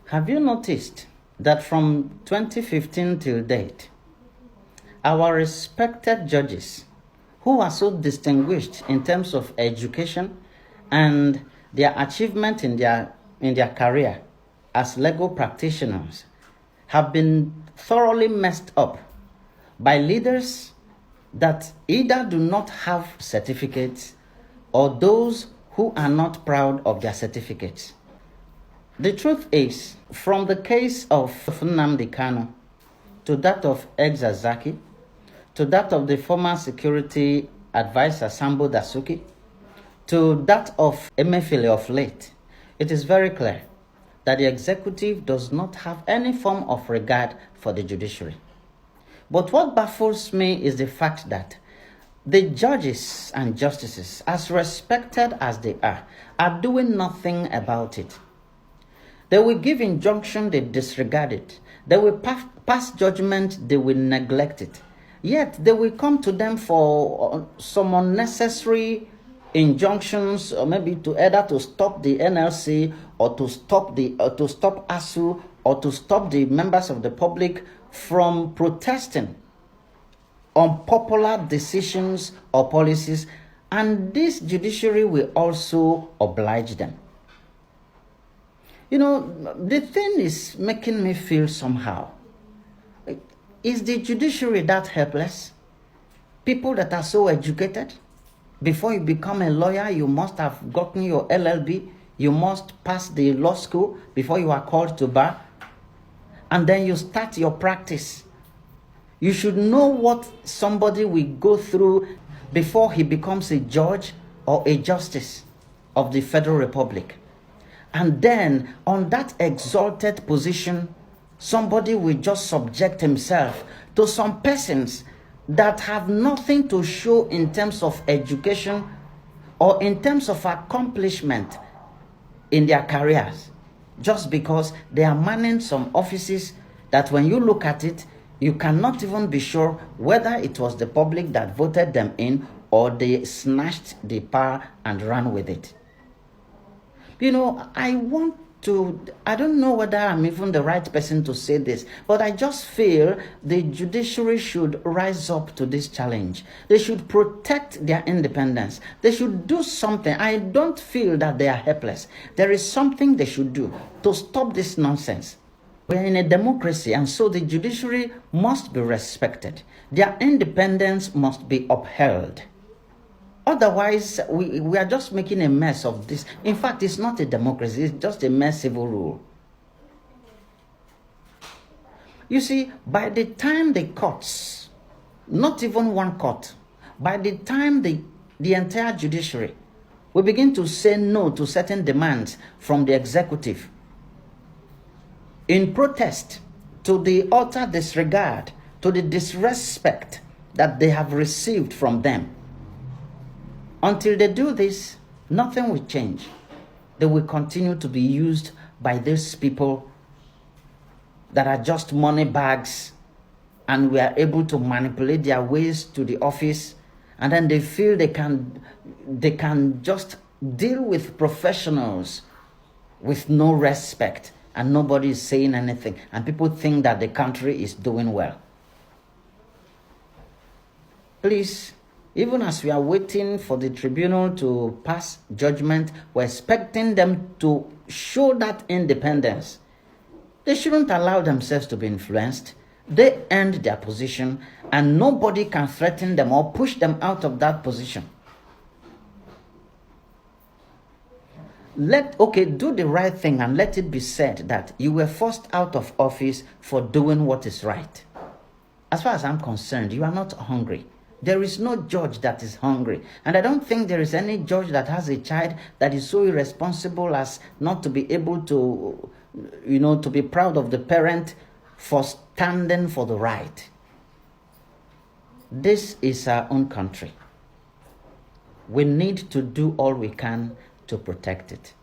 Have you noticed that from 2015 till date, our respected judges, who are so distinguished in terms of education and their achievement in their career as legal practitioners, have been thoroughly messed up by leaders that either do not have certificates or those who are not proud of their certificates? The truth is, from the case of Nnamdi Kanu, to that of Egzazaki, to that of the former security advisor Sambo Dasuki, to that of Emefiele of late, it is very clear that the executive does not have any form of regard for the judiciary. But what baffles me is the fact that the judges and justices, as respected as they are doing nothing about it. They will give injunction, they disregard it. They will pass judgment, they will neglect it. Yet they will come to them for some unnecessary injunctions, or maybe to stop the NLC, or to stop ASU, or to stop the members of the public from protesting unpopular decisions or policies, and this judiciary will also oblige them. You know, the thing is making me feel somehow. Is the judiciary that helpless? People that are so educated, before you become a lawyer, you must have gotten your LLB, you must pass the law school before you are called to bar, and then you start your practice. You should know what somebody will go through before he becomes a judge or a justice of the Federal Republic. And then, on that exalted position, somebody will just subject himself to some persons that have nothing to show in terms of education or in terms of accomplishment in their careers, just because they are manning some offices that when you look at it, you cannot even be sure whether it was the public that voted them in or they snatched the power and ran with it. You know, I don't know whether I'm even the right person to say this, but I just feel the judiciary should rise up to this challenge. They should protect their independence. They should do something. I don't feel that they are helpless. There is something they should do to stop this nonsense. We're in a democracy, and so the judiciary must be respected. Their independence must be upheld. Otherwise, we are just making a mess of this. In fact, it's not a democracy, it's just a mere civil rule. You see, by the time the courts, not even one court, by the time the entire judiciary will begin to say no to certain demands from the executive, in protest to the utter disregard, to the disrespect that they have received from them, until they do this, nothing will change. They will continue to be used by these people that are just money bags, and we are able to manipulate their ways to the office, and then they feel they can just deal with professionals with no respect, and nobody is saying anything, and people think that the country is doing well. Please, even as we are waiting for the tribunal to pass judgment, we're expecting them to show that independence. They shouldn't allow themselves to be influenced. They earned their position, and nobody can threaten them or push them out of that position. Do the right thing, and let it be said that you were forced out of office for doing what is right. As far as I'm concerned, you are not hungry. There is no judge that is hungry. And I don't think there is any judge that has a child that is so irresponsible as not to be able to, to be proud of the parent for standing for the right. This is our own country. We need to do all we can to protect it.